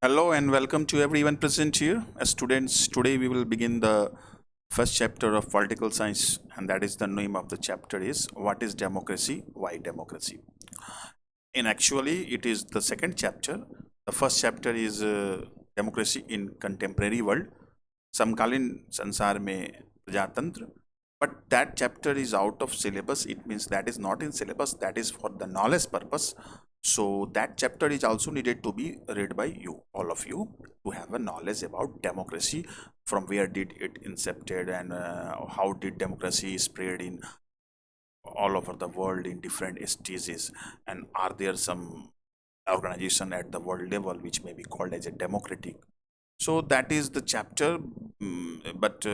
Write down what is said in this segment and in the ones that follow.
Hello and welcome to everyone present here. As students, today we will begin the first chapter of political science, and that is the name of the chapter is What is Democracy? Why Democracy? In actually, it is the second chapter. The first chapter is Democracy in Contemporary World, समकालीन संसार में प्रजातंत्र. But that chapter is out of syllabus. It means that is not in syllabus. That is for the knowledge purpose. So that chapter is also needed to be read by you, all of you, to have a knowledge about democracy. From where did it incepted, and how did democracy spread in all over the world in different stages, and are there some organization at the world level which may be called as a democratic. So that is the chapter, but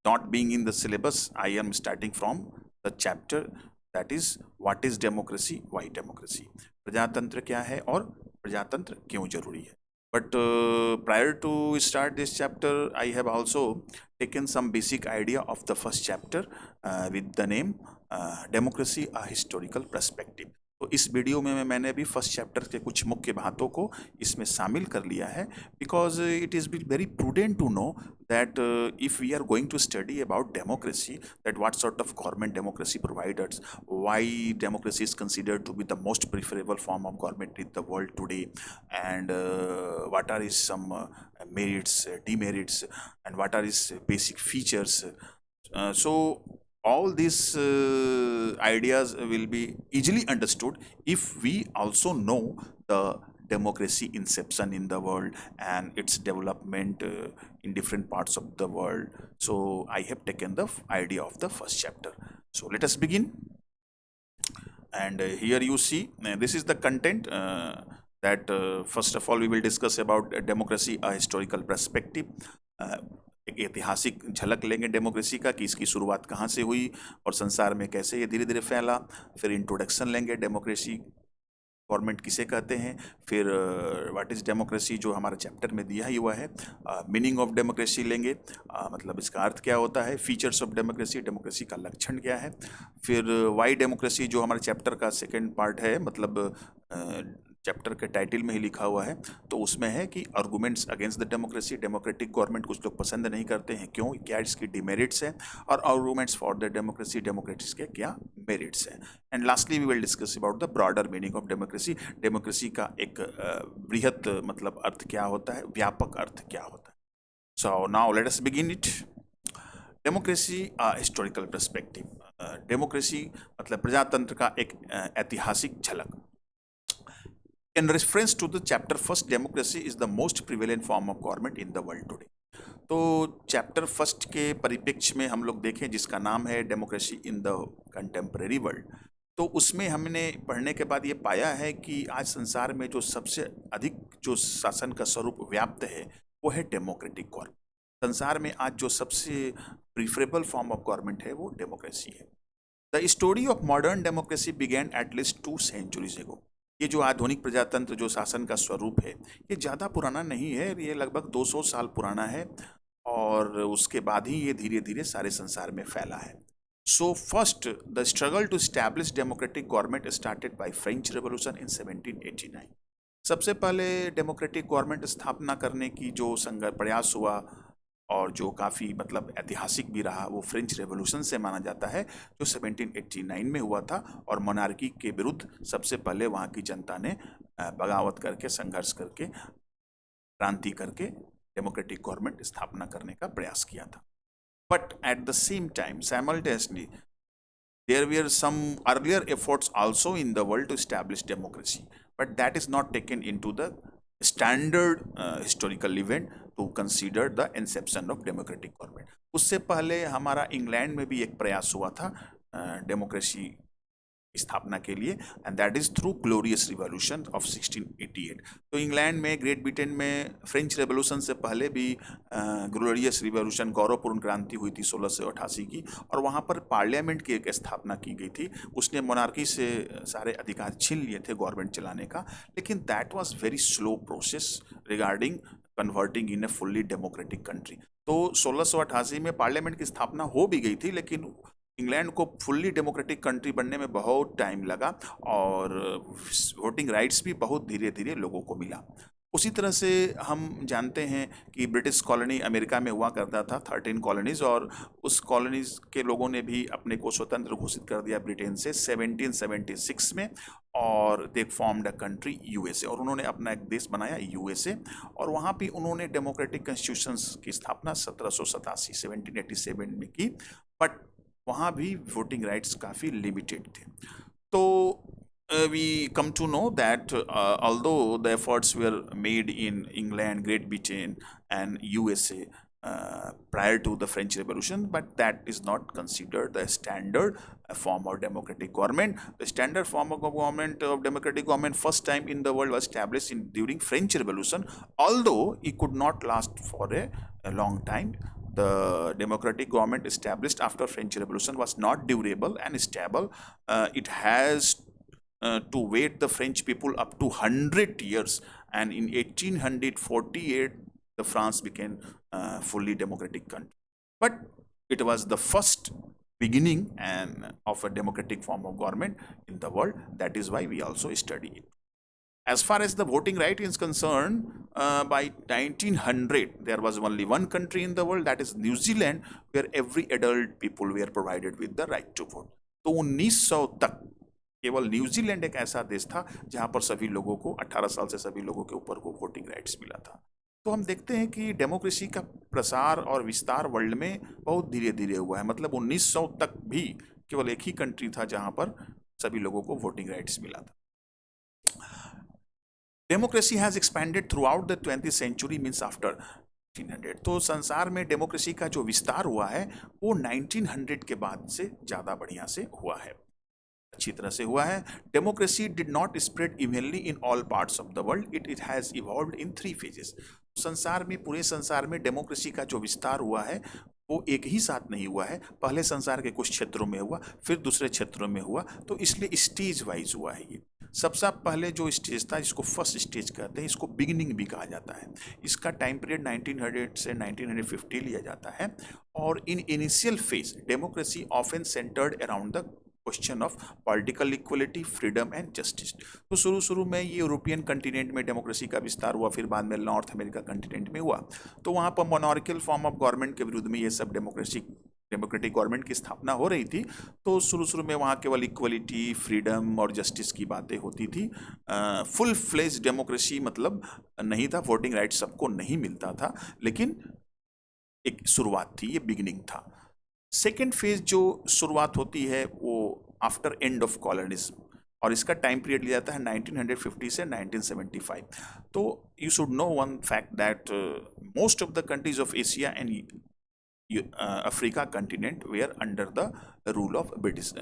not being in the syllabus, I am starting from the chapter that is what is democracy, why democracy. प्रजातंत्र क्या है और प्रजातंत्र क्यों जरूरी है. But prior to start this chapter, I have also taken some basic idea of the first chapter with the name Democracy, a Historical Perspective. तो इस वीडियो में मैंने भी फर्स्ट चैप्टर के कुछ मुख्य बातों को इसमें शामिल कर लिया है, because it is be very prudent to know that if we are going to study about democracy, that what sort of government democracy provides, why democracy is considered to be the most preferable form of government in the world today, and what are its some merits, demerits, and what are its basic features. So all these ideas will be easily understood if we also know the democracy inception in the world and its development in different parts of the world. So I have taken the idea of the first chapter. So let us begin. And here you see, this is the content that first of all we will discuss about democracy, a historical perspective. एक ऐतिहासिक झलक लेंगे democracy का कि इसकी शुरुआत कहाँ से हुई और संसार में कैसे ये धीरे धीरे फैला. फिर इंट्रोडक्शन लेंगे, डेमोक्रेसी गवर्नमेंट किसे कहते हैं. फिर व्हाट इज़ डेमोक्रेसी जो हमारा चैप्टर में दिया ही हुआ है. मीनिंग ऑफ डेमोक्रेसी लेंगे, मतलब इसका अर्थ क्या होता है. फीचर्स ऑफ डेमोक्रेसी, डेमोक्रेसी का लक्षण क्या है. फिर वाई डेमोक्रेसी जो हमारे चैप्टर का सेकेंड पार्ट है, मतलब चैप्टर के टाइटल में ही लिखा हुआ है, तो उसमें है कि arguments against the democracy. Democratic government कुछ लोग पसंद नहीं करते हैं, क्यों, क्या इसकी डिमेरिट्स हैं, और arguments for the democracy, democratics के क्या मेरिट्स हैं. And lastly we will discuss about the broader meaning of democracy. Democracy का एक बृहत मतलब अर्थ क्या होता है, व्यापक अर्थ क्या होता है. So now let us begin it. Democracy historical perspective. Democracy मतलब प्रजातंत्र का एक ऐतिहासिक झलक. In reference to the chapter first, democracy is the most prevalent form of government in the world today. तो चैप्टर फर्स्ट के परिप्रेक्ष्य में हम लोग देखें, जिसका नाम है democracy in the contemporary world, तो उसमें हमने पढ़ने के बाद ये पाया है कि आज संसार में जो सबसे अधिक जो शासन का स्वरूप व्याप्त है वो है डेमोक्रेटिक गवर्नमेंट. संसार में आज जो सबसे प्रीफरेबल फॉर्म ऑफ गवर्नमेंट है वो डेमोक्रेसी है. The story of modern democracy begin at least 2 centuries एगो. ये जो आधुनिक प्रजातंत्र जो शासन का स्वरूप है ये ज़्यादा पुराना नहीं है, ये लगभग 200 साल पुराना है, और उसके बाद ही ये धीरे धीरे सारे संसार में फैला है. So first the struggle to establish democratic government started by French revolution in 1789. सबसे पहले डेमोक्रेटिक गवर्नमेंट स्थापना करने की जो संघर्ष प्रयास हुआ और जो काफ़ी मतलब ऐतिहासिक भी रहा, वो फ्रेंच रेवोल्यूशन से माना जाता है जो 1789 में हुआ था, और मोनार्की के विरुद्ध सबसे पहले वहाँ की जनता ने बगावत करके, संघर्ष करके, क्रांति करके डेमोक्रेटिक गवर्नमेंट स्थापना करने का प्रयास किया था. But at the same time simultaneously there were some earlier efforts also in the world to establish democracy, but that is not taken into the standard historical event to consider the inception of democratic government. उससे पहले हमारा England में भी एक प्रयास हुआ था democracy स्थापना के लिए, and that is through glorious revolution of 1688. तो इंग्लैंड में, ग्रेट ब्रिटेन में फ्रेंच रेवोल्यूशन से पहले भी ग्लोरियस रिवॉल्यूशन, गौरवपूर्ण क्रांति हुई थी 1688 की, और वहाँ पर पार्लियामेंट की एक स्थापना की गई थी. उसने मोनार्की से सारे अधिकार छीन लिए थे गवर्नमेंट चलाने का, लेकिन that was very slow process regarding converting in A fully democratic country. तो 1688 में पार्लियामेंट की स्थापना हो भी गई थी, लेकिन इंग्लैंड को फुल्ली डेमोक्रेटिक कंट्री बनने में बहुत टाइम लगा, और वोटिंग राइट्स भी बहुत धीरे धीरे लोगों को मिला. उसी तरह से हम जानते हैं कि ब्रिटिश कॉलोनी अमेरिका में हुआ करता था 13 कॉलोनीज, और उस कॉलोनीज के लोगों ने भी अपने को स्वतंत्र घोषित कर दिया ब्रिटेन से 1776 में, और दे फॉर्म्ड अ कंट्री यूएसए, और उन्होंने अपना एक देश बनाया यूएसए। और वहाँ भी उन्होंने डेमोक्रेटिक कॉन्स्टिट्यूशंस की स्थापना 1787 में की, बट वहाँ भी वोटिंग राइट्स काफ़ी लिमिटेड थे। तो we come to know that although the efforts were made in England, Great Britain, and USA prior to the French Revolution, but that is not considered the standard form of democratic government. The standard form of government of democratic government first time in the world was established during French Revolution, although it could not last for a long time. The democratic government established after French Revolution was not durable and stable. It has to wait the French people up to 100 years, and in 1848 the France became fully democratic country. But it was the first beginning and of a democratic form of government in the world. That is why we also study it. As far as the voting right is concerned, by 1900 there was only one country in the world, that is New Zealand, where every adult people were provided with the right to vote. तो 1900 तक केवल New Zealand एक ऐसा देश था जहां पर सभी लोगों को 18 साल से सभी लोगों के ऊपर को वोटिंग राइट्स मिला था। तो हम देखते हैं कि डेमोक्रेसी का प्रसार और विस्तार वर्ल्ड में बहुत धीरे धीरे हुआ है। मतलब 1900 तक भी केवल एक ही कंट्री था जहां पर सभी लोगों को वोटिंग राइट्स मिला था। Democracy has expanded through the 20th century means after 1900। तो संसार में डेमोक्रेसी का जो विस्तार हुआ है वो 1900 के बाद से ज़्यादा बढ़िया से हुआ है, अच्छी तरह से हुआ है। Democracy did not spread evenly in all parts of the world, it has evolved in 3 phases. संसार में, पूरे संसार में डेमोक्रेसी का जो विस्तार हुआ है वो एक ही साथ नहीं हुआ है। पहले संसार के कुछ क्षेत्रों में हुआ, फिर दूसरे क्षेत्रों में हुआ, तो इसलिए स्टेज वाइज हुआ है ये। सबसे पहले जो स्टेज था, इसको फर्स्ट स्टेज कहते हैं, इसको बिगिनिंग भी कहा जाता है। इसका टाइम पीरियड 1900 से 1950 लिया जाता है। और in initial phase democracy often centred around the question of political equality, freedom and justice. तो शुरू में ये यूरोपियन कंटिनेंट में डेमोक्रेसी का विस्तार हुआ, फिर बाद में नॉर्थ अमेरिका कंटिनेंट में हुआ। तो वहाँ पर मोनार्कियल फॉर्म ऑफ गवर्नमेंट के विरुद्ध में ये सब डेमोक्रेटिक गवर्नमेंट की स्थापना हो रही थी। तो शुरू में वहाँ केवल इक्वलिटी, फ्रीडम और जस्टिस की बातें होती थी। फुल फ्लेज डेमोक्रेसी मतलब नहीं था, वोटिंग राइट सबको नहीं मिलता था, लेकिन एक शुरुआत थी, ये बिगिनिंग था। सेकेंड फेज जो शुरुआत होती है वो आफ्टर एंड ऑफ कॉलोनिज्म, और इसका टाइम पीरियड लिया जाता है 1950 से 1975। तो you should know one fact that most of the countries of Asia and Africa continent were under the rule of British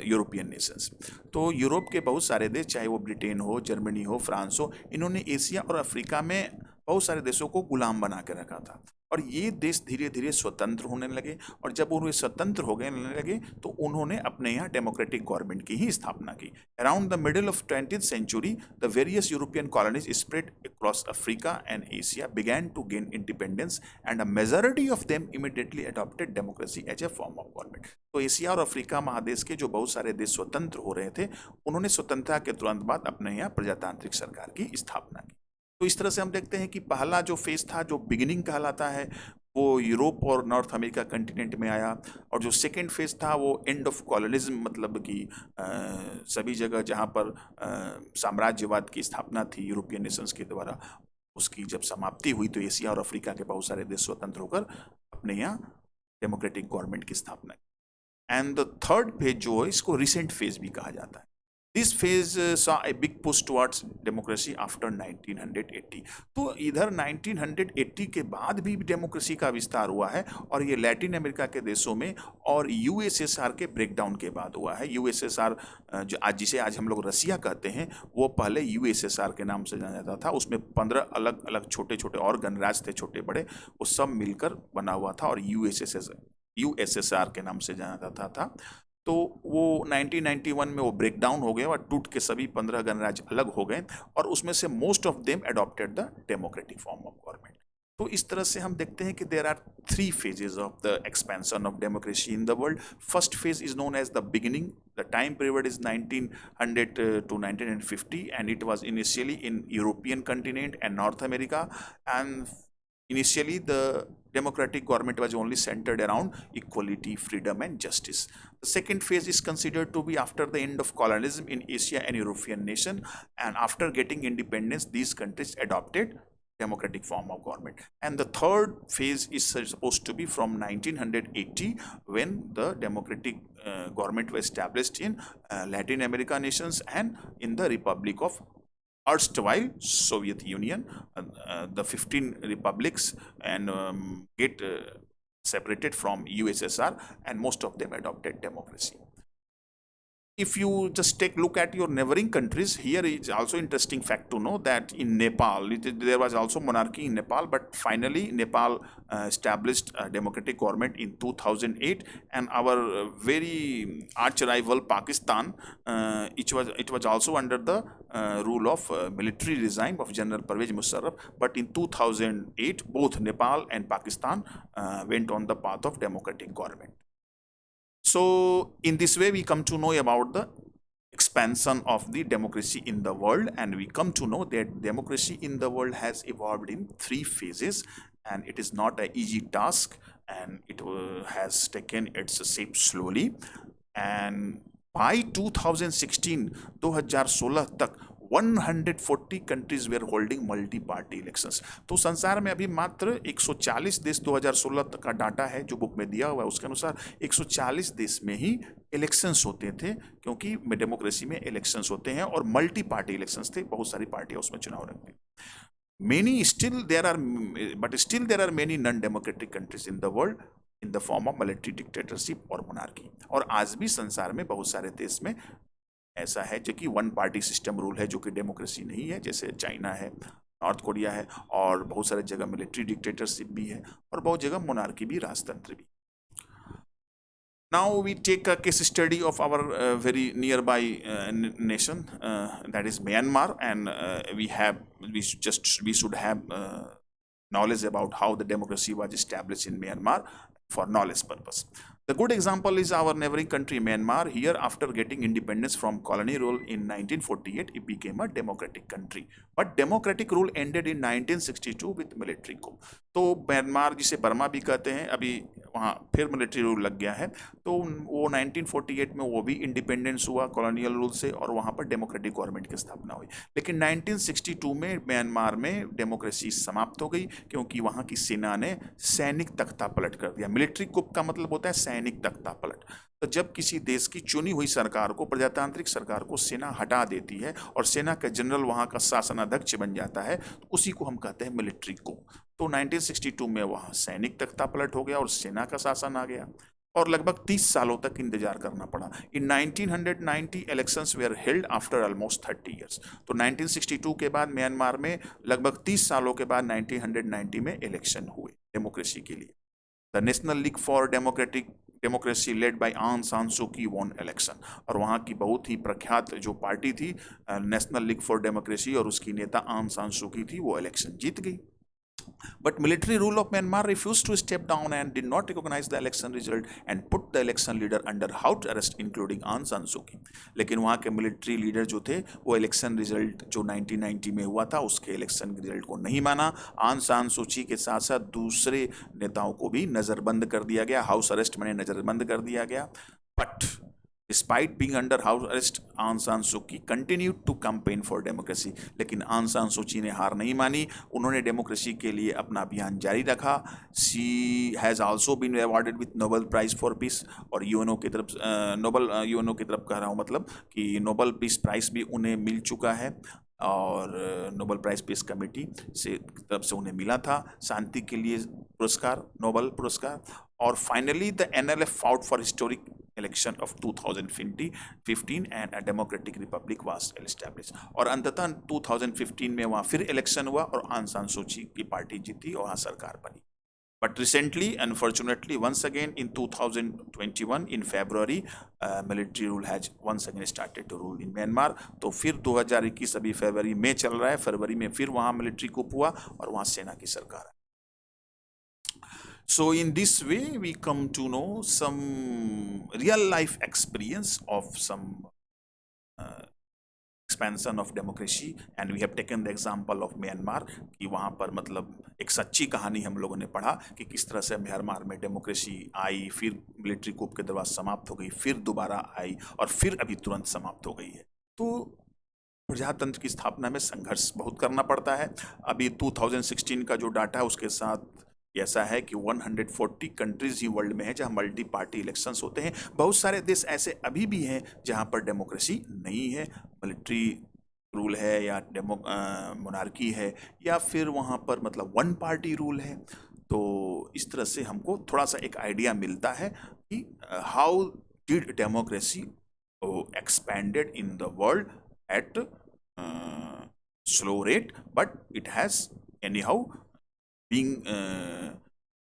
European nations. तो यूरोप के बहुत सारे देश, चाहे वो ब्रिटेन हो, जर्मनी हो, फ्रांस हो, इन्होंने एशिया और अफ्रीका में बहुत सारे देशों को गुलाम बना के रखा था। और ये देश धीरे धीरे स्वतंत्र होने लगे, और जब उन्हें स्वतंत्र हो गए लगे तो उन्होंने अपने यहाँ डेमोक्रेटिक गवर्नमेंट की ही स्थापना की। Around the middle of 20th century the various European colonies spread across Africa and Asia began to gain independence and a majority of them immediately adopted democracy as a form of government. तो Asia और Africa महादेश के जो बहुत सारे देश स्वतंत्र हो रहे थे, उन्होंने स्वतंत्रता के तुरंत बाद अपने यहाँ प्रजातांत्रिक सरकार की स्थापना की। तो इस तरह से हम देखते हैं कि पहला जो फेज था, जो बिगिनिंग कहलाता है, वो यूरोप और नॉर्थ अमेरिका कंटिनेंट में आया। और जो सेकेंड फेज था वो एंड ऑफ कॉलोनिज्म, मतलब कि सभी जगह जहाँ पर साम्राज्यवाद की स्थापना थी यूरोपियन नेशंस के द्वारा, उसकी जब समाप्ति हुई तो एशिया और अफ्रीका के बहुत सारे देश स्वतंत्र होकर अपने यहाँ डेमोक्रेटिक गवर्नमेंट की स्थापना की। एंड द थर्ड फेज जो है, इसको रिसेंट फेज भी कहा जाता है। This phase saw a big push towards democracy after 1980। तो इधर 1980 के बाद भी डेमोक्रेसी का विस्तार हुआ है, और ये लैटिन अमेरिका के देशों में और यूएसएसआर के ब्रेकडाउन के बाद हुआ है। यूएसएसआर जिसे आज हम लोग रसिया कहते हैं, वो पहले यूएसएसआर के नाम से जाना जाता था। उसमें 15 अलग अलग छोटे छोटे और गणराज्य थे, छोटे बड़े, वो सब मिलकर बना हुआ था और यूएसएसआर के नाम से जाना जाता था। तो वो 1991 में वो ब्रेक डाउन हो गया और टूट के सभी 15 गणराज्य अलग हो गए, और उसमें से most of them adopted the democratic form of government. तो इस तरह से हम देखते हैं कि there are 3 phases of the expansion of democracy in the world. First phase is known as the beginning The time period is 1900 to 1950, and it was initially in European continent and North America. And initially, the democratic government was only centered around equality, freedom, and justice. The second phase is considered to be after the end of colonialism in Asia and European nation, and after getting independence, these countries adopted democratic form of government. And the third phase is supposed to be from 1980, when the democratic government was established in Latin America nations and in the Republic of erstwhile Soviet Union. The 15 republics and get separated from USSR, and most of them adopted democracy. If you just take a look at your neighboring countries, here is also interesting fact to know that in Nepal, there was also monarchy in Nepal, but finally Nepal established a democratic government in 2008, and our very arch rival Pakistan, it was also under the rule of military regime of General Pervez Musharraf, but in 2008 both Nepal and Pakistan went on the path of democratic government. So in this way, we come to know about the expansion of the democracy in the world, and we come to know that democracy in the world has evolved in 3 phases, and it is not an easy task, and it has taken its shape slowly. And by 2016 तक 140 countries were holding multi party elections. तो संसार में अभी मात्र 140 देश 2016 तक का data है जो बुक में दिया हुआ है, उसके अनुसार 140 देश में ही इलेक्शंस होते थे, क्योंकि डेमोक्रेसी में इलेक्शंस होते हैं और मल्टी पार्टी इलेक्शंस थे, बहुत सारी पार्टियां उसमें चुनाव लड़ती। Many still there are, but still there are many non-democratic countries in the world in the form of military dictatorship और monarchy। और आज भी संसार में बहुत सारे देश में ऐसा है जो कि 1 पार्टी सिस्टम रूल है, जो कि डेमोक्रेसी नहीं है, जैसे चाइना है, नॉर्थ कोरिया है, और बहुत सारे जगह मिलिट्री डिक्टेटरशिप भी है, और बहुत जगह मोनार्की भी, राजतंत्र भी। Now we take a case study of our very nearby nation, that is Myanmar, and we should have knowledge about how the democracy was established in Myanmar for knowledge purpose. The good example is our neighboring country Myanmar. Here, after getting independence from colony rule in 1948, it became a democratic country. But democratic rule ended in 1962 with military coup. तो Myanmar, जिसे Burma भी कहते हैं, अभी वहाँ फिर military rule लग गया है। तो वो 1948 में वो भी इंडिपेंडेंस हुआ कॉलोनियल रूल से, और वहाँ पर डेमोक्रेटिक गवर्नमेंट की स्थापना हुई। लेकिन 1962 में म्यांमार में डेमोक्रेसी समाप्त हो गई, क्योंकि वहाँ की सेना ने सैनिक तख्ता पलट कर दिया। मिलिट्री coup का मतलब होता है सैनिक तख्ता पलट। तो जब किसी देश की चुनी हुई सरकार को, प्रजातांत्रिक सरकार को सेना हटा देती है और सेना का जनरल वहाँ का शासनाध्यक्ष बन जाता है, तो उसी को हम कहते हैं मिलिट्री coup। तो 1962 में वहाँ सैनिक तख्ता पलट हो गया और सेना का शासन आ गया, और लगभग 30 सालों तक इंतजार करना पड़ा। इन 1990 elections where held after almost 30 years. तो 1962 के बाद म्यांमार में लगभग 30 सालों के बाद 1990 में इलेक्शन हुए डेमोक्रेसी के लिए। The national league for democracy led by आंग सान सू की वॉन इलेक्शन, और वहाँ की बहुत ही प्रख्यात जो पार्टी थी नेशनल लीग फॉर डेमोक्रेसी, और उसकी नेता आंग सान सू की थी, वो इलेक्शन जीत गई। But military rule of Myanmar refused to step down and did not recognize the election result and put the election leader under house arrest, including Aung San Suu Kyi। लेकिन वहाँ के मिलिट्री लीडर जो थे, वो election result जो 1990 में हुआ था, उसके इलेक्शन रिजल्ट को नहीं माना। आंग सान सू की के साथ साथ दूसरे नेताओं को भी नज़रबंद कर दिया गया, हाउस अरेस्ट में नज़रबंद कर दिया गया। But Despite being under house arrest, Aung San Suu Kyi continued to campaign for democracy। लेकिन आंग सान सू की ने हार नहीं मानी, उन्होंने डेमोक्रेसी के लिए अपना अभियान जारी रखा। She has also been awarded with Nobel prize for peace, और यूएनओ की तरफ यूएनओ की तरफ कह रहा हूँ, मतलब कि नोबेल पीस प्राइज़ भी उन्हें मिल चुका है, और नोबेल प्राइज़ पीस कमेटी से तरफ से उन्हें मिला था शांति के लिए पुरस्कार, नोबेल पुरस्कार। और finally the NLF fought for historic election of 2015 and a democratic republic was established। और अंततः 2015 में वहाँ फिर इलेक्शन हुआ और आंग सान सू की पार्टी जीती और वहाँ सरकार बनी। But recently, unfortunately, once again in 2021 in February, military rule has once again started to rule in Myanmar। तो फिर 2021 अभी फरवरी में चल रहा है, फरवरी में फिर वहाँ मिलिट्री coup हुआ और वहाँ सेना की सरकार है। So in this way we come to know some real life experience of some expansion of democracy, and we have taken the example of Myanmar कि वहाँ पर मतलब एक सच्ची कहानी हम लोगों ने पढ़ा कि किस तरह से म्यांमार में डेमोक्रेसी आई, फिर मिलिट्री कूप के दौरान समाप्त हो गई, फिर दोबारा आई और फिर अभी तुरंत समाप्त हो गई है। तो प्रजातंत्र की स्थापना में संघर्ष बहुत करना पड़ता है। अभी 2016 का जो डाटा है उसके साथ ऐसा है कि 140 कंट्रीज ही वर्ल्ड में है जहां मल्टी पार्टी इलेक्शंस होते हैं। बहुत सारे देश ऐसे अभी भी हैं जहां पर डेमोक्रेसी नहीं है, मिलिट्री रूल है या मोनार्की है या फिर वहां पर मतलब वन पार्टी रूल है। तो इस तरह से हमको थोड़ा सा एक आइडिया मिलता है कि how did democracy expanded in the world at slow rate, but it has anyhow being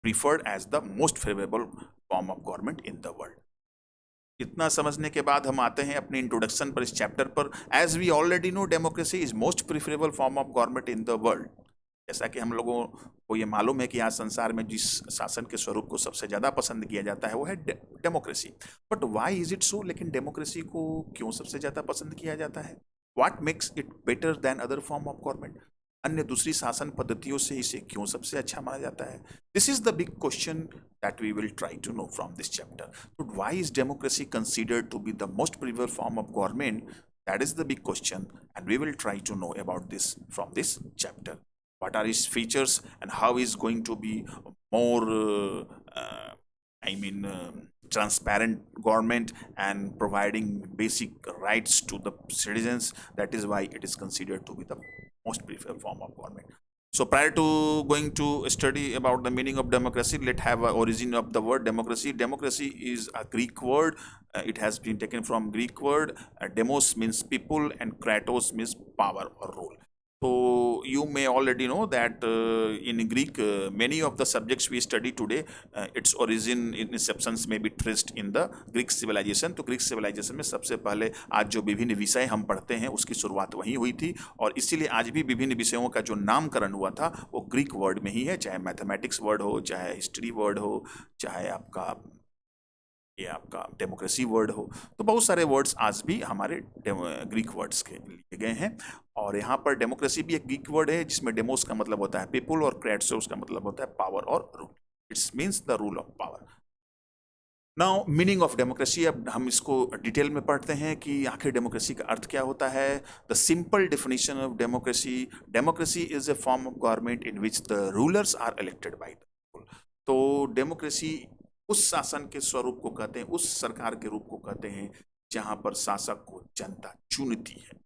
preferred as the most favorable form of government in the world. इतना समझने के बाद हम आते हैं अपने इंट्रोडक्शन पर, इस चैप्टर पर। As we already know democracy is most preferable form of government in the world. जैसा कि हम लोगों को ये मालूम है कि आज संसार में जिस शासन के स्वरूप को सबसे ज़्यादा पसंद किया जाता है वो है democracy. But why is it so? लेकिन डेमोक्रेसी को क्यों सबसे ज़्यादा पसंद किया जाता है? What makes it better than other form of government? अन्य दूसरी शासन पद्धतियों से इसे क्यों सबसे अच्छा माना जाता है? This is the big question that we will try to know from this chapter. तो why is democracy considered to be the most preferred form of government? That is the big question, and we will try to know about this from this chapter. What are his features and how is going to be more, transparent government and providing basic rights to the citizens. That is why it is considered to be the most preferred form of government. So prior to going to study about the meaning of democracy, let's have an origin of the word democracy. Democracy is a Greek word. It has been taken from Greek word. Demos means people and kratos means power or rule. So you may already know that in Greek, many of the subjects we study today, its origin in inceptions may be traced in the Greek civilization. तो Greek civilisation में सबसे पहले आज जो विभिन्न विषय हम पढ़ते हैं उसकी शुरुआत वहीं हुई थी, और इसीलिए आज भी विभिन्न विषयों का जो नामकरण हुआ था वो ग्रीक वर्ड में ही है, चाहे मैथमेटिक्स वर्ड हो, चाहे हिस्ट्री वर्ड हो, चाहे आपका डेमोक्रेसी वर्ड हो। तो बहुत सारे वर्ड्स आज भी हमारे ग्रीक वर्ड्स के लिए गए हैं, और यहाँ पर डेमोक्रेसी भी एक ग्रीक वर्ड है जिसमें डेमोस का मतलब होता है पीपल और क्रेटोस का मतलब होता है पावर और rule. It's means the rule of power. Now meaning of democracy, अब हम इसको डिटेल में पढ़ते हैं कि आखिर डेमोक्रेसी का अर्थ क्या होता है। The simple definition of democracy, democracy is a form of government in which the rulers are elected by the people. तो डेमोक्रेसी उस शासन के स्वरूप को कहते हैं, उस सरकार के रूप को कहते हैं जहां पर शासक को जनता चुनती है।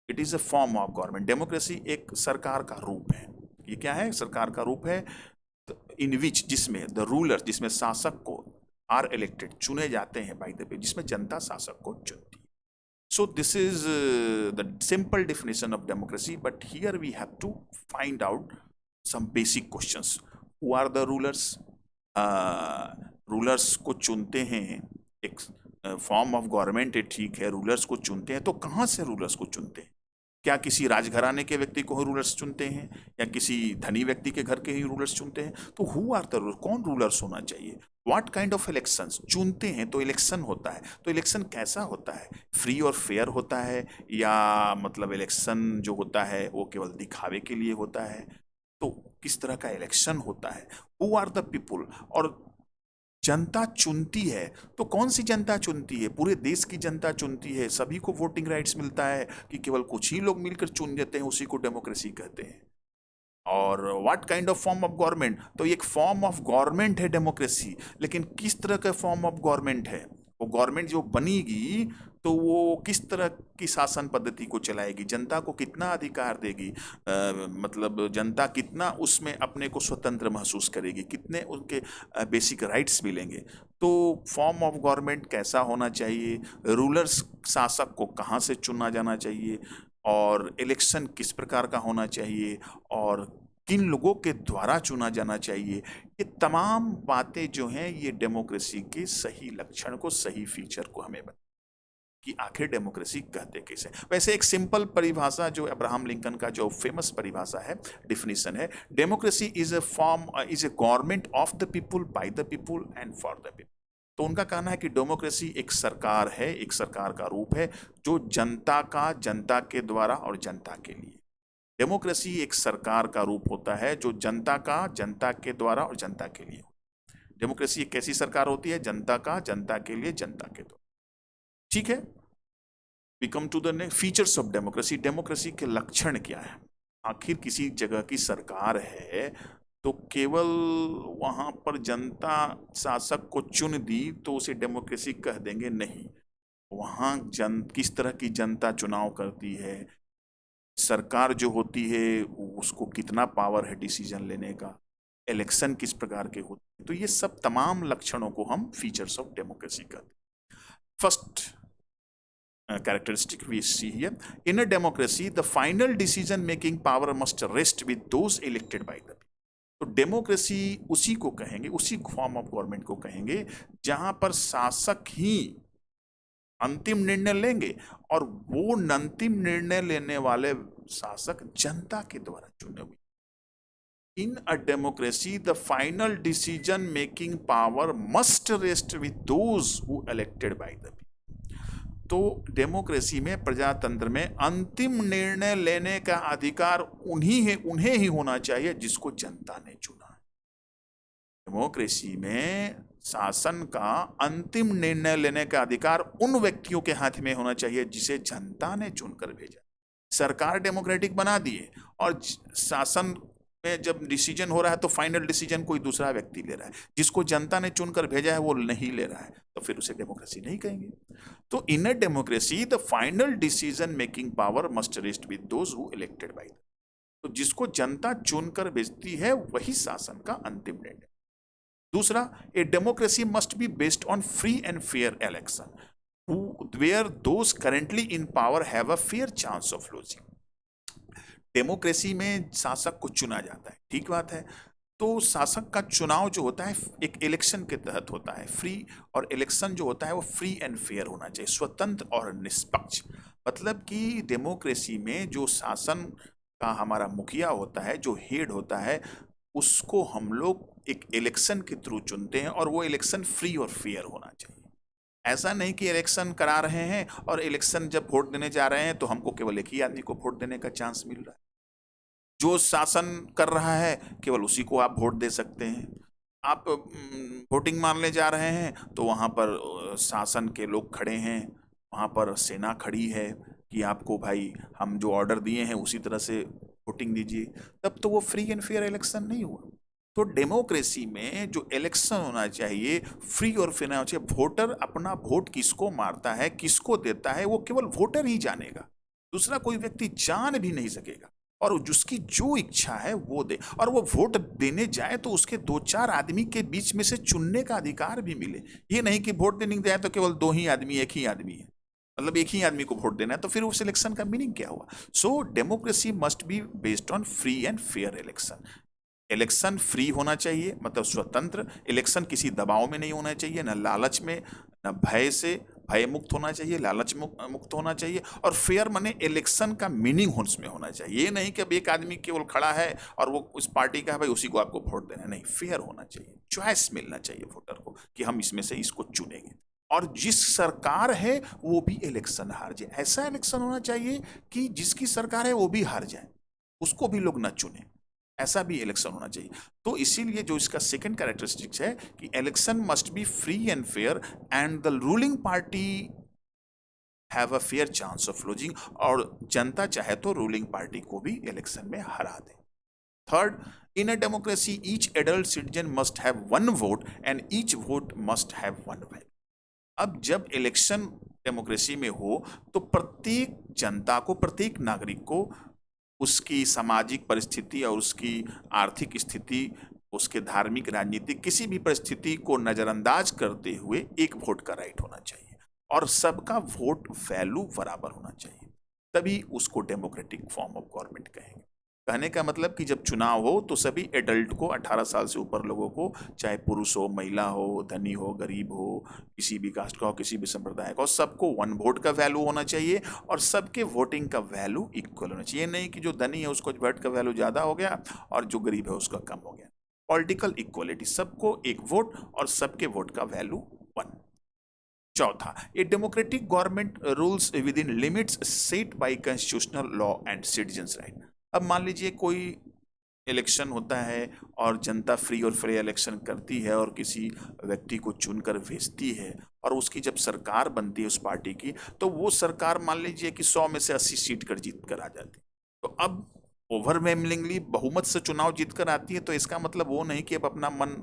It is a form of government. Democracy एक सरकार का रूप है। ये क्या है? सरकार का रूप है इन विच, जिसमें द रूलर, जिसमें शासक को आर इलेक्टेड, चुने जाते हैं बाय द पीपल, जिसमें जनता शासक को चुनती है। So this is the simple definition of democracy, but here we have to find out some basic questions. Who are the rulers? Rulers को चुनते हैं, एक फॉर्म ऑफ गवर्नमेंट है, ठीक है, रूलर्स को चुनते हैं। तो कहाँ से रूलर्स को चुनते हैं? क्या किसी राजघराने के व्यक्ति को रूलर्स चुनते हैं या किसी धनी व्यक्ति के घर के ही रूलर्स चुनते हैं? तो हु आर द रूलर? कौन रूलर्स होना चाहिए? What kind of elections? चुनते हैं तो इलेक्शन होता है, तो इलेक्शन कैसा होता है? फ्री और फेयर होता है या मतलब इलेक्शन जो होता है वो केवल दिखावे के लिए होता है? तो किस तरह का इलेक्शन होता है? Who are the people? और जनता चुनती है तो कौन सी जनता चुनती है? पूरे देश की जनता चुनती है, सभी को वोटिंग राइट्स मिलता है कि केवल कुछ ही लोग मिलकर चुन देते हैं? उसी को डेमोक्रेसी कहते हैं। और what kind of form of government? तो एक फॉर्म ऑफ गवर्नमेंट है डेमोक्रेसी, लेकिन किस तरह का फॉर्म ऑफ गवर्नमेंट है? वो गवर्नमेंट जो बनेगी तो वो किस तरह की शासन पद्धति को चलाएगी? जनता को कितना अधिकार देगी? मतलब जनता कितना उसमें अपने को स्वतंत्र महसूस करेगी? कितने उनके बेसिक राइट्स मिलेंगे? तो फॉर्म ऑफ गवर्नमेंट कैसा होना चाहिए? रूलर्स, शासक को कहाँ से चुना जाना चाहिए? और इलेक्शन किस प्रकार का होना चाहिए? और किन लोगों के द्वारा चुना जाना चाहिए? ये तमाम बातें जो हैं ये डेमोक्रेसी के सही लक्षण को, सही फीचर को हमें कि आखिर डेमोक्रेसी कहते किसे। वैसे एक सिंपल परिभाषा जो अब्राहम लिंकन का जो फेमस परिभाषा है, डिफिनीशन है, democracy is a government of the people, by the people and for the people. तो उनका कहना है कि डेमोक्रेसी एक सरकार है, एक सरकार का रूप है जो जनता का, जनता के द्वारा और जनता के लिए। डेमोक्रेसी एक सरकार का रूप होता है जो जनता का, जनता के द्वारा और जनता के लिए। डेमोक्रेसी एक कैसी सरकार होती है? जनता का, जनता के लिए, जनता के द्वारा। ठीक है, we come to the features of democracy. Democracy के लक्षण क्या है? आखिर किसी जगह की सरकार है तो केवल वहां पर जनता शासक को चुन दी तो उसे डेमोक्रेसी कह देंगे? नहीं, वहां किस तरह की जनता चुनाव करती है, सरकार जो होती है उसको कितना पावर है डिसीजन लेने का, इलेक्शन किस प्रकार के होते हैं, तो ये सब तमाम लक्षणों को हम फीचर्स ऑफ डेमोक्रेसी कहते हैं। First characteristic we see here, in a democracy the final decision making power must rest with those elected by the people। तो डेमोक्रेसी उसी को कहेंगे, उसी फॉर्म ऑफ गवर्नमेंट को कहेंगे जहां पर शासक ही अंतिम निर्णय लेंगे और वो अंतिम निर्णय लेने वाले शासक जनता के द्वारा चुने हुए। In a democracy the final decision making power must rest with those who elected by the people. तो डेमोक्रेसी में, प्रजातंत्र में अंतिम निर्णय लेने का अधिकार उन्हें ही होना चाहिए जिसको जनता ने चुना है। डेमोक्रेसी में शासन का अंतिम निर्णय लेने का अधिकार उन व्यक्तियों के हाथ में होना चाहिए जिसे जनता ने चुनकर भेजा। सरकार डेमोक्रेटिक बना दिए और शासन में जब डिसीजन हो रहा है तो फाइनल डिसीजन कोई दूसरा व्यक्ति ले रहा है, जिसको जनता ने चुनकर भेजा है वो नहीं ले रहा है, तो फिर उसे डेमोक्रेसी नहीं कहेंगे। तो in a democracy the final decision making power must rest with those who elected by. तो जिसको जनता चुनकर भेजती है वही शासन का अंतिम निर्णय। दूसरा, a democracy must be based on free and fair election where those currently in power have a fair chance of losing। Democracy में शासक को चुना जाता है, ठीक बात है। तो शासक का चुनाव जो होता है एक इलेक्शन के तहत होता है, फ्री, और इलेक्शन जो होता है वो फ्री एंड फेयर होना चाहिए, स्वतंत्र और निष्पक्ष। मतलब कि डेमोक्रेसी में जो शासन का हमारा मुखिया होता है, जो हेड होता है, उसको हम लोग एक इलेक्शन के थ्रू चुनते हैं और वो इलेक्शन फ्री और फेयर होना चाहिए। ऐसा नहीं कि इलेक्शन करा रहे हैं और इलेक्शन जब वोट देने जा रहे हैं तो हमको केवल एक ही आदमी को वोट देने का चांस मिल रहा है, जो शासन कर रहा है केवल उसी को आप वोट दे सकते हैं। आप वोटिंग मारने जा रहे हैं तो वहाँ पर शासन के लोग खड़े हैं, वहाँ पर सेना खड़ी है कि आपको भाई हम जो ऑर्डर दिए हैं उसी तरह से वोटिंग दीजिए, तब तो वो फ्री एंड फेयर इलेक्शन नहीं हुआ। तो डेमोक्रेसी में जो इलेक्शन होना चाहिए फ्री और फेयर होना चाहिए। वोटर अपना वोट किसको मारता है, किसको देता है, वो केवल वोटर ही जानेगा, दूसरा कोई व्यक्ति जान भी नहीं सकेगा। और जिसकी जो इच्छा है वो दे, और वो वोट देने जाए तो उसके 2-4 आदमी के बीच में से चुनने का अधिकार भी मिले। ये नहीं कि वोट देने जाए तो केवल 2 ही आदमी, एक ही आदमी है, मतलब एक ही आदमी को वोट देना है, तो फिर उस इलेक्शन का मीनिंग क्या हुआ? So democracy must be based on free and fair election. Election free होना चाहिए, मतलब स्वतंत्र। इलेक्शन किसी दबाव में नहीं होना चाहिए, न लालच में, न भय से, भय मुक्त होना चाहिए, लालच मुक्त होना चाहिए। और फेयर माने इलेक्शन का मीनिंग उसमें होना चाहिए। ये नहीं कि अब एक आदमी केवल खड़ा है और वो उस पार्टी का है, भाई उसी को आपको वोट देना है, नहीं, फेयर होना चाहिए, चॉइस मिलना चाहिए वोटर को कि हम इसमें से इसको चुनेंगे। और जिस सरकार है वो भी इलेक्शन हार जाए, ऐसा इलेक्शन होना चाहिए कि जिसकी सरकार है वो भी हार जाए, उसको भी लोग न चुने, ऐसा भी इलेक्शन होना चाहिए। तो इसीलिए जो इसका सेकंड कैरेक्टरिस्टिक्स है कि election must be free and fair and the ruling party have a fair chance of losing, और जनता चाहे तो रूलिंग पार्टी को भी इलेक्शन में हरा दे। Third, in a democracy each adult citizen must have 1 vote and each vote must have 1 value. अब जब इलेक्शन डेमोक्रेसी में हो तो प्रत्येक जनता को, प्रत्येक नागरिक को उसकी सामाजिक परिस्थिति और उसकी आर्थिक स्थिति, उसके धार्मिक, राजनीतिक किसी भी परिस्थिति को नज़रअंदाज करते हुए एक वोट का राइट होना चाहिए और सबका वोट वैल्यू बराबर होना चाहिए, तभी उसको डेमोक्रेटिक फॉर्म ऑफ गवर्नमेंट कहेंगे। कहने का मतलब कि जब चुनाव हो तो सभी एडल्ट को, 18 साल से ऊपर लोगों को, चाहे पुरुष हो, महिला हो, धनी हो, गरीब हो, किसी भी कास्ट का हो, किसी भी संप्रदाय का हो, सबको 1 वोट का वैल्यू होना चाहिए और सबके वोटिंग का वैल्यू इक्वल होना चाहिए। नहीं कि जो धनी है उसको वोट का वैल्यू ज़्यादा हो गया और जो गरीब है उसका कम हो गया। पॉलिटिकल इक्वलिटी, सबको एक वोट और सबके वोट का वैल्यू 1। चौथा, a democratic government rules within limits set by constitutional law and citizens right. अब मान लीजिए कोई इलेक्शन होता है और जनता फ्री और फेयर इलेक्शन करती है और किसी व्यक्ति को चुनकर भेजती है और उसकी जब सरकार बनती है उस पार्टी की, तो वो सरकार मान लीजिए कि 100 में से 80 सीट कर जीत कर आ जाती है। तो अब ओवरवेलमिंगली बहुमत से चुनाव जीत कर आती है, तो इसका मतलब वो नहीं कि अब अपना मन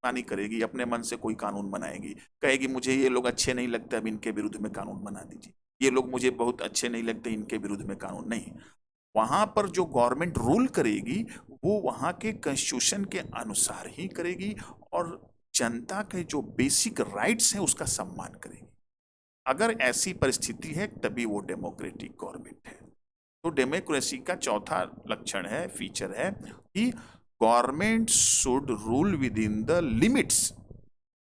मानी करेगी, अपने मन से कोई कानून बनाएगी, कहेगी मुझे ये लोग अच्छे नहीं लगते, अब इनके विरुद्ध में कानून बना दीजिए, ये लोग मुझे बहुत अच्छे नहीं लगते, इनके विरुद्ध में कानून नहीं। वहां पर जो गवर्नमेंट रूल करेगी वो वहां के कॉन्स्टिट्यूशन के अनुसार ही करेगी और जनता के जो बेसिक राइट्स हैं उसका सम्मान करेगी। अगर ऐसी परिस्थिति है तभी वो डेमोक्रेटिक गवर्नमेंट है। तो डेमोक्रेसी का चौथा लक्षण है, फीचर है कि government should rule with in the limits.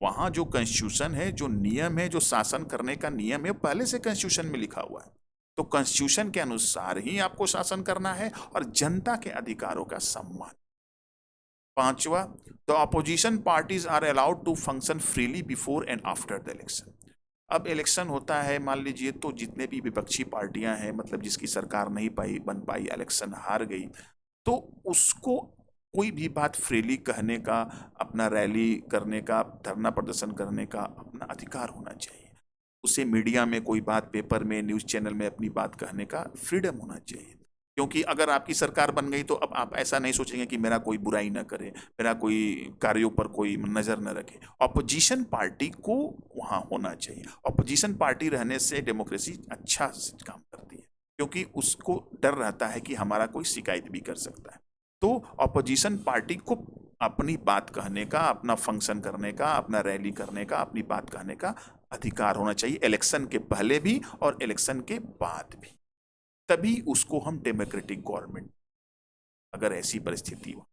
वहां जो कॉन्स्टिट्यूशन है, जो नियम है, जो शासन करने का नियम है, पहले से कॉन्स्टिट्यूशन में लिखा हुआ है। तो कॉन्स्टिट्यूशन के अनुसार ही आपको शासन करना है और जनता के अधिकारों का सम्मान। पांचवा, the opposition parties are allowed to function freely before and after the election. अब इलेक्शन होता है मान लीजिए, तो जितने भी विपक्षी पार्टियां हैं, मतलब जिसकी सरकार नहीं बन पाई, इलेक्शन हार गई, तो उसको कोई भी बात फ्रीली कहने का, अपना रैली करने का, धरना प्रदर्शन करने का अपना अधिकार होना चाहिए। उसे मीडिया में कोई बात, पेपर में, न्यूज़ चैनल में अपनी बात कहने का फ्रीडम होना चाहिए। क्योंकि अगर आपकी सरकार बन गई तो अब आप ऐसा नहीं सोचेंगे कि मेरा कोई बुराई ना करे, मेरा कोई कार्यों पर कोई नज़र न रखे। ऑपोजिशन पार्टी को वहाँ होना चाहिए। ऑपोजिशन पार्टी रहने से डेमोक्रेसी अच्छा काम करती है, क्योंकि उसको डर रहता है कि हमारा कोई शिकायत भी कर सकता है। तो ऑपोजिशन पार्टी को अपनी बात कहने का, अपना फंक्शन करने का, अपना रैली करने का, अपनी बात कहने का अधिकार होना चाहिए, इलेक्शन के पहले भी और इलेक्शन के बाद भी। तभी उसको हम डेमोक्रेटिक गवर्नमेंट, अगर ऐसी परिस्थिति हो।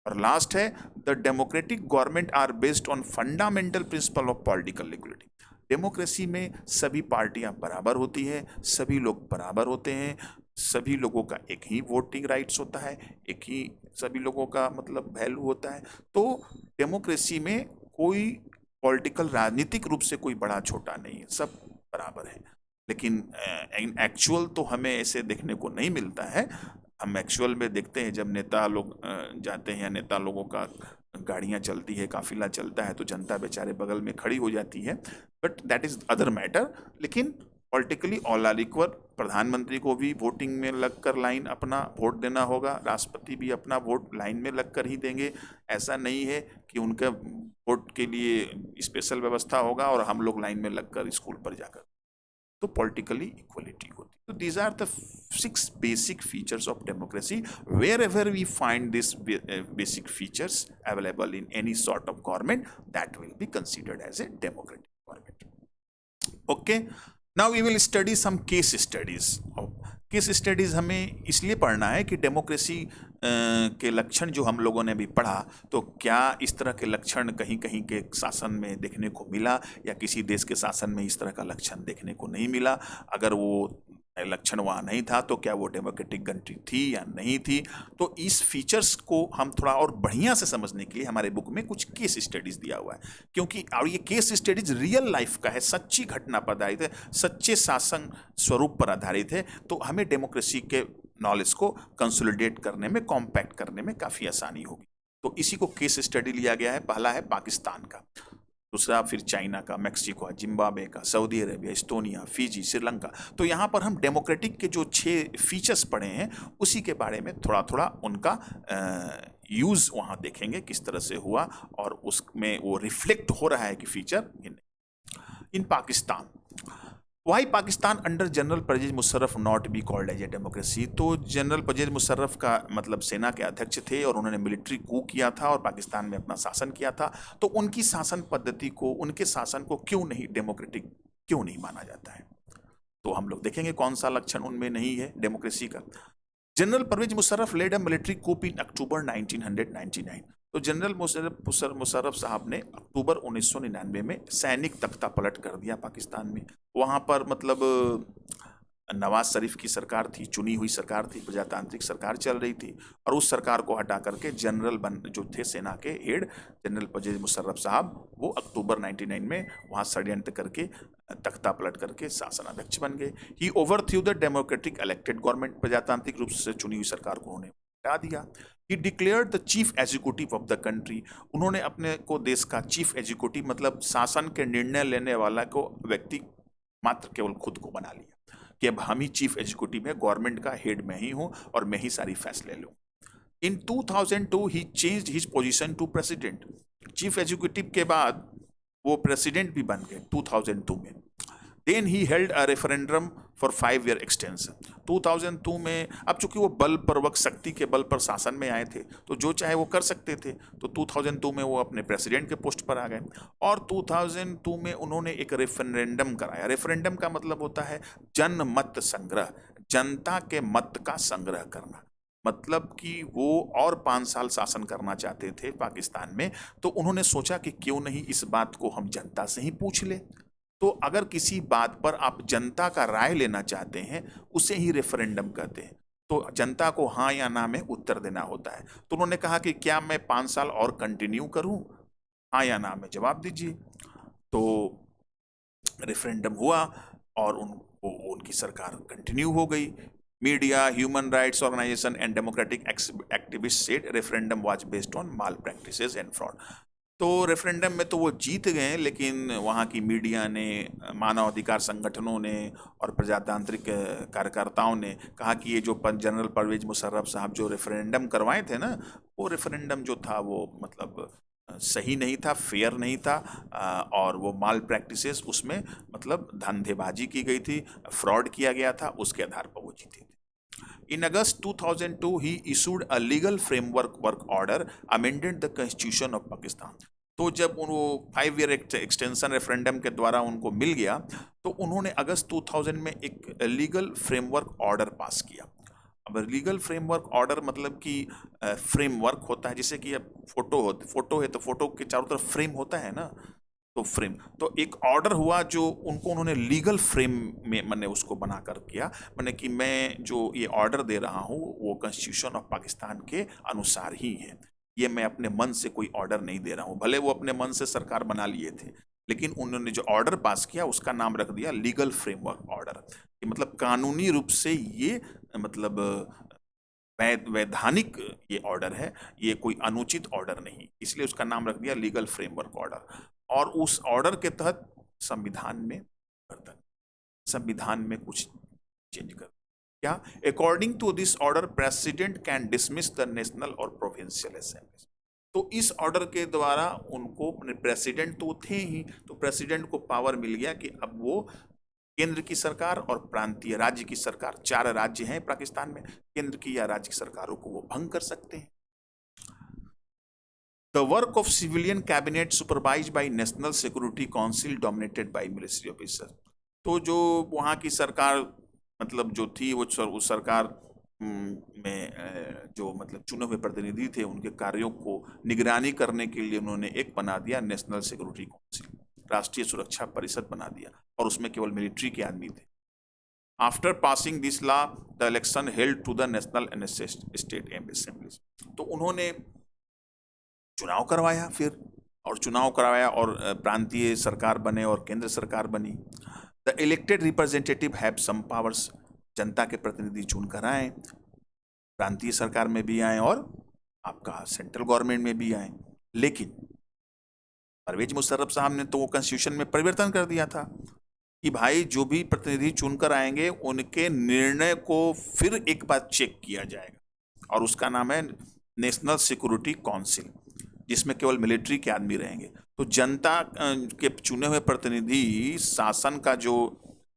और लास्ट है, the democratic government are based on fundamental principle of political equality. Democracy में सभी पार्टियां बराबर होती हैं, सभी लोग बराबर होते हैं, सभी लोगों का एक ही वोटिंग राइट्स होता है, एक ही सभी लोगों का मतलब वैल्यू होता है। तो डेमोक्रेसी में कोई पॉलिटिकल, राजनीतिक रूप से कोई बड़ा छोटा नहीं है, सब बराबर है। लेकिन एक्चुअल तो हमें ऐसे देखने को नहीं मिलता है। हम एक्चुअल में देखते हैं जब नेता लोग जाते हैं या नेता लोगों का गाड़ियां चलती है, काफिला चलता है, तो जनता बेचारे बगल में खड़ी हो जाती है, but that is other matter. लेकिन पॉलिटिकली ऑल आर इक्वल। प्रधानमंत्री को भी वोटिंग में लगकर लाइन अपना वोट देना होगा, राष्ट्रपति भी अपना वोट लाइन में लगकर ही देंगे। ऐसा नहीं है कि उनका वोट के लिए स्पेशल व्यवस्था होगा और हम लोग लाइन में लगकर स्कूल पर जाकर। तो पॉलिटिकली इक्वलिटी होती है। तो these are the 6 basic features of democracy. Wherever we find this basic features available in any sort of government, that will be considered as a democratic government. Okay, now we will study some case studies. Case studies हमें इसलिए पढ़ना है कि democracy के लक्षण जो हम लोगों ने भी पढ़ा, तो क्या इस तरह के लक्षण कहीं कहीं के शासन में देखने को मिला या किसी देश के शासन में इस तरह का लक्षण देखने को नहीं मिला। अगर वो लक्षण वहाँ नहीं था तो क्या वो डेमोक्रेटिक कंट्री थी या नहीं थी। तो इस फीचर्स को हम थोड़ा और बढ़िया से समझने के लिए हमारे बुक में कुछ केस स्टडीज दिया हुआ है, क्योंकि और ये केस स्टडीज रियल लाइफ का है, सच्ची घटना पर आधारित है, सच्चे शासन स्वरूप पर आधारित है। तो हमें डेमोक्रेसी के नॉलेज को कंसोलिडेट करने में, कॉम्पैक्ट करने में काफ़ी आसानी होगी। तो इसी को केस स्टडी लिया गया है। पहला है पाकिस्तान का, दूसरा फिर चाइना का, मैक्सिको, जिम्बाब्वे का, Saudi Arabia, Estonia, Fiji, Sri Lanka. तो यहाँ पर हम डेमोक्रेटिक के जो 6 फीचर्स पढ़े हैं उसी के बारे में थोड़ा थोड़ा उनका यूज़ वहाँ देखेंगे किस तरह से हुआ और उसमें वो रिफ्लेक्ट हो रहा है कि feature in Pakistan. Why Pakistan under general Parvez Musharraf not be called as a democracy. तो जनरल परवेज मुशर्रफ का मतलब सेना के अध्यक्ष थे और उन्होंने मिलिट्री कू किया था और पाकिस्तान में अपना शासन किया था। तो उनकी शासन पद्धति को, उनके शासन को क्यों नहीं डेमोक्रेटिक, क्यों नहीं माना जाता है? तो हम लोग देखेंगे कौन सा लक्षण उनमें नहीं है डेमोक्रेसी का। General Parvez Musharraf led a military coup in October 1999। तो जनरल मुशर्रफ साहब ने अक्टूबर 1999 में सैनिक तख्ता पलट कर दिया पाकिस्तान में। वहाँ पर मतलब नवाज शरीफ की सरकार थी, चुनी हुई सरकार थी, प्रजातांत्रिक सरकार चल रही थी, और उस सरकार को हटा करके जनरल जो थे सेना के हेड जनरल परवेज मुशर्रफ साहब, वो अक्टूबर 99 में वहाँ षड्यंत्र करके तख्ता पलट करके शासनाध्यक्ष बन गए। ही ओवरथ्रू द डेमोक्रेटिक इलेक्टेड गवर्नमेंट, प्रजातांत्रिक रूप से चुनी हुई सरकार को उन्होंने हटा दिया। ही declared the chief executive of the country, उन्होंने अपने को देश का चीफ एग्जीक्यूटिव मतलब शासन के निर्णय लेने वाला को व्यक्ति मात्र केवल खुद को बना लिया कि अब हम ही चीफ एग्जीक्यूटिव है, गवर्नमेंट का हेड मैं ही हूं और मैं ही सारी फैसले लूं। In 2002 he changed his position to president, chief executive के बाद वो प्रेसिडेंट भी बन गए 2002 में। Then he held a referendum for 5 year extension. 2002 में, अब चूंकि वो बलपूर्वक शक्ति के बल पर शासन में आए थे तो जो चाहे वो कर सकते थे, तो 2002 में वो अपने प्रेसिडेंट के पोस्ट पर आ गए और 2002 में उन्होंने एक रेफरेंडम कराया। रेफरेंडम का मतलब होता है जनमत संग्रह, जनता के मत का संग्रह करना। मतलब कि वो और 5 साल शासन करना चाहते थे पाकिस्तान में, तो उन्होंने सोचा कि क्यों नहीं इस बात को हम जनता से ही पूछ ले। तो अगर किसी बात पर आप जनता का राय लेना चाहते हैं, उसे ही रेफरेंडम कहते हैं। तो जनता को हाँ या ना में उत्तर देना होता है। तो उन्होंने कहा कि क्या मैं 5 साल और कंटिन्यू करूं, हाँ या ना में जवाब दीजिए। तो रेफरेंडम हुआ और उनकी सरकार कंटिन्यू हो गई। Media, human rights organisation and democratic activist said referendum was based on malpractices and fraud. तो रेफरेंडम में तो वो जीत गए, लेकिन वहाँ की मीडिया ने, मानवाधिकार संगठनों ने और प्रजातांत्रिक कार्यकर्ताओं ने कहा कि ये जो जनरल परवेज मुशर्रफ साहब जो रेफरेंडम करवाए थे ना, वो रेफरेंडम जो था वो मतलब सही नहीं था, फेयर नहीं था, और वो माल प्रैक्टिसेस, उसमें मतलब धंधेबाजी की गई थी, फ्रॉड किया गया था, उसके आधार पर वो जीते थे। In August 2002, he issued a legal framework work order amended the Constitution of Pakistan। तो जब वो 5 ईयर एक्सटेंशन रेफरेंडम के द्वारा उनको मिल गया, तो उन्होंने अगस्त 2000 में एक लीगल फ्रेमवर्क ऑर्डर पास किया। अब लीगल फ्रेमवर्क ऑर्डर मतलब कि फ्रेमवर्क होता है, जैसे कि अब फोटो है तो फोटो के चारों तरफ फ्रेम होता है ना, तो फ्रेम, तो एक ऑर्डर हुआ जो उनको उन्होंने लीगल फ्रेम में मैंने उसको बनाकर किया। मैंने कि मैं जो ये ऑर्डर दे रहा हूँ वो कॉन्स्टिट्यूशन ऑफ पाकिस्तान के अनुसार ही है, ये मैं अपने मन से कोई ऑर्डर नहीं दे रहा हूँ। भले वो अपने मन से सरकार बना लिए थे, लेकिन उन्होंने जो ऑर्डर पास किया उसका नाम रख दिया लीगल फ्रेमवर्क ऑर्डर, कि मतलब कानूनी रूप से ये मतलब वैधानिक ये ऑर्डर है, ये कोई अनुचित ऑर्डर नहीं, इसलिए उसका नाम रख दिया लीगल फ्रेमवर्क ऑर्डर। और उस ऑर्डर के तहत संविधान में परिवर्तन, संविधान में कुछ चेंज कर क्या, according to this order president can dismiss the national और प्रोविंशियल असेंबली। तो इस ऑर्डर के द्वारा उनको, प्रेसिडेंट तो थे ही, तो प्रेसिडेंट को पावर मिल गया कि अब वो केंद्र की सरकार और प्रांतीय राज्य की सरकार, 4 राज्य हैं पाकिस्तान में, केंद्र की या राज्य की सरकारों को वो भंग कर सकते हैं। The work of civilian cabinet supervise by national security council dominated by military officer. तो जो वहाँ की सरकार मतलब जो थी वो उस सरकार में जो मतलब चुने हुए प्रतिनिधि थे, उनके कार्यों को निगरानी करने के लिए उन्होंने एक बना दिया नेशनल सिक्योरिटी काउंसिल, राष्ट्रीय सुरक्षा परिषद बना दिया, और उसमें केवल मिलिट्री के आदमी थे। After passing this law the election held to the national and state assemblies. तो उन्होंने चुनाव करवाया फिर, और चुनाव करवाया और प्रांतीय सरकार बने और केंद्र सरकार बनी। The elected representative have some powers, जनता के प्रतिनिधि चुनकर आए, प्रांतीय सरकार में भी आए और आपका सेंट्रल गवर्नमेंट में भी आए। लेकिन परवेज मुशर्रफ साहब ने तो वो कॉन्स्टिट्यूशन में परिवर्तन कर दिया था कि भाई जो भी प्रतिनिधि चुनकर आएंगे उनके निर्णय को फिर एक बार चेक किया जाएगा, और उसका नाम है नेशनल सिक्योरिटी काउंसिल, जिसमें केवल मिलिट्री के आदमी रहेंगे। तो जनता के चुने हुए प्रतिनिधि शासन का जो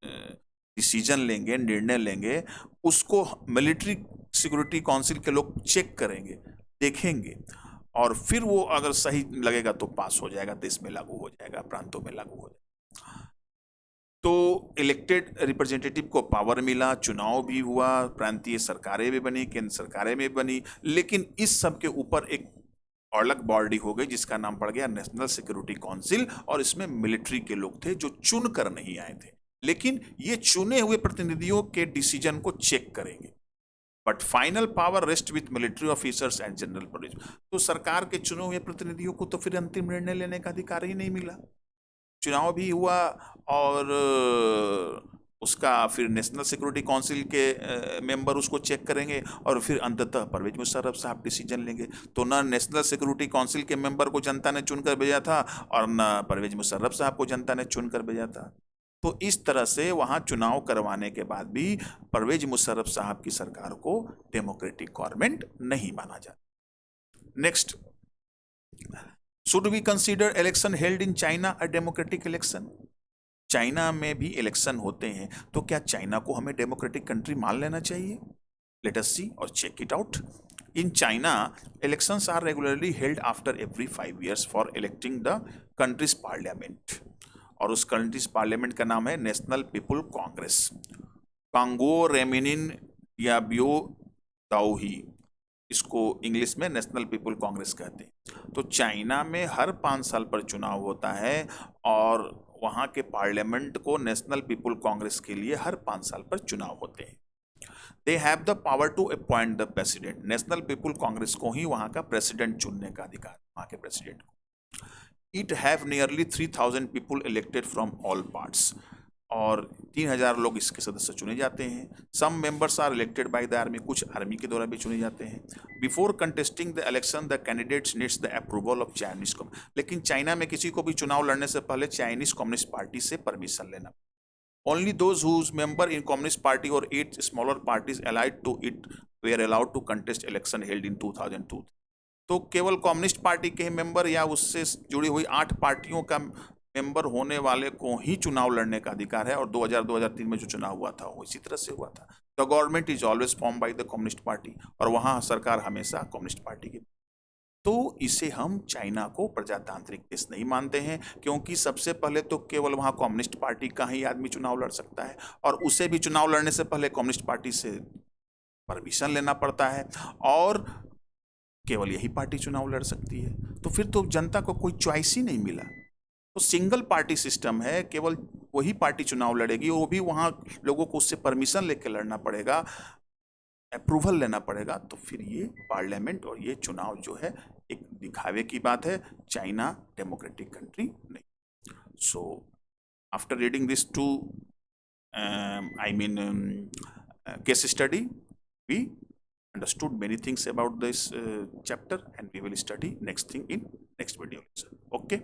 डिसीजन लेंगे, निर्णय लेंगे, उसको मिलिट्री सिक्योरिटी काउंसिल के लोग चेक करेंगे, देखेंगे, और फिर वो अगर सही लगेगा तो पास हो जाएगा, देश में लागू हो जाएगा, प्रांतों में लागू हो जाएगा। तो इलेक्टेड रिप्रेजेंटेटिव को पावर मिला, चुनाव भी हुआ, प्रांतीय सरकारें भी बनी, केंद्र सरकारें भी बनी, लेकिन इस सब के ऊपर एक अलग बॉडी हो गई जिसका नाम पड़ गया नेशनल सिक्योरिटी काउंसिल, और इसमें मिलिट्री के लोग थे जो चुन कर नहीं आए थे, लेकिन ये चुने हुए प्रतिनिधियों के डिसीजन को चेक करेंगे। But final power rest with military officers and general public. तो सरकार के चुने हुए प्रतिनिधियों को तो फिर अंतिम निर्णय लेने का अधिकार ही नहीं मिला। चुनाव भी हुआ और उसका फिर नेशनल सिक्योरिटी काउंसिल के मेंबर उसको चेक करेंगे और फिर अंततः परवेज मुशर्रफ साहब डिसीजन लेंगे। तो ना नेशनल सिक्योरिटी काउंसिल के मेंबर को जनता ने चुनकर भेजा था और ना परवेज मुशर्रफ साहब को जनता ने चुनकर भेजा था। तो इस तरह से वहां चुनाव करवाने के बाद भी परवेज मुशर्रफ साहब की सरकार को डेमोक्रेटिक गवर्नमेंट नहीं माना जाता। Next, should we consider election held in China a democratic election? China में भी इलेक्शन होते हैं, तो क्या चाइना को हमें डेमोक्रेटिक कंट्री मान लेना चाहिए? लेट अस सी और check it out. In China, elections are regularly held after every 5 years for electing the country's parliament, और उस कंट्रीज पार्लियामेंट का नाम है नेशनल पीपुल कांग्रेस, कांगो रेमिनिन या बियो दाओही, इसको इंग्लिश में नेशनल पीपुल कांग्रेस कहते हैं। तो चाइना में हर 5 साल पर चुनाव होता है और वहाँ के पार्लियामेंट को नेशनल पीपुल कांग्रेस के लिए हर 5 साल पर चुनाव होते हैं। They have the power to appoint the president. National people congress को ही वहाँ का प्रेसिडेंट चुनने का अधिकार, वहाँ के प्रेसिडेंट को। It have nearly 3000 people elected from all parts, और 3000 लोग इसके सदस्य चुने जाते हैं। Some members are elected by the army, कुछ आर्मी के द्वारा भी चुने जाते हैं। Before contesting the election the candidates needs the approval of Chinese communist. लेकिन चाइना में किसी को भी चुनाव लड़ने से पहले चाइनीज कम्युनिस्ट पार्टी से परमिशन लेना। Only those whose member in communist party और 8 smaller parties allied to it were allowed to contest election held in 2002। तो केवल कम्युनिस्ट पार्टी के मेंबर या उससे जुड़ी हुई 8 पार्टियों का मेंबर होने वाले को ही चुनाव लड़ने का अधिकार है, और 2000-2003 में जो चुनाव हुआ था वो इसी तरह से हुआ था। The government is always form by the communist party, और वहाँ सरकार हमेशा कम्युनिस्ट पार्टी की। तो इसे हम चाइना को प्रजातांत्रिक देश नहीं मानते हैं, क्योंकि सबसे पहले तो केवल वहाँ कम्युनिस्ट पार्टी का ही आदमी चुनाव लड़ सकता है, और उसे भी चुनाव लड़ने से पहले कम्युनिस्ट पार्टी से परमिशन लेना पड़ता है, और केवल यही पार्टी चुनाव लड़ सकती है। तो फिर तो जनता को कोई चॉइस ही नहीं मिला। तो सिंगल पार्टी सिस्टम है, केवल वही पार्टी चुनाव लड़ेगी, वो भी वहाँ लोगों को उससे परमिशन लेकर लड़ना पड़ेगा, अप्रूवल लेना पड़ेगा। तो फिर ये पार्लियामेंट और ये चुनाव जो है एक दिखावे की बात है, चाइना डेमोक्रेटिक कंट्री नहीं। So after reading this two case study, we understood many things about this chapter, and we will study next thing in next video. Okay.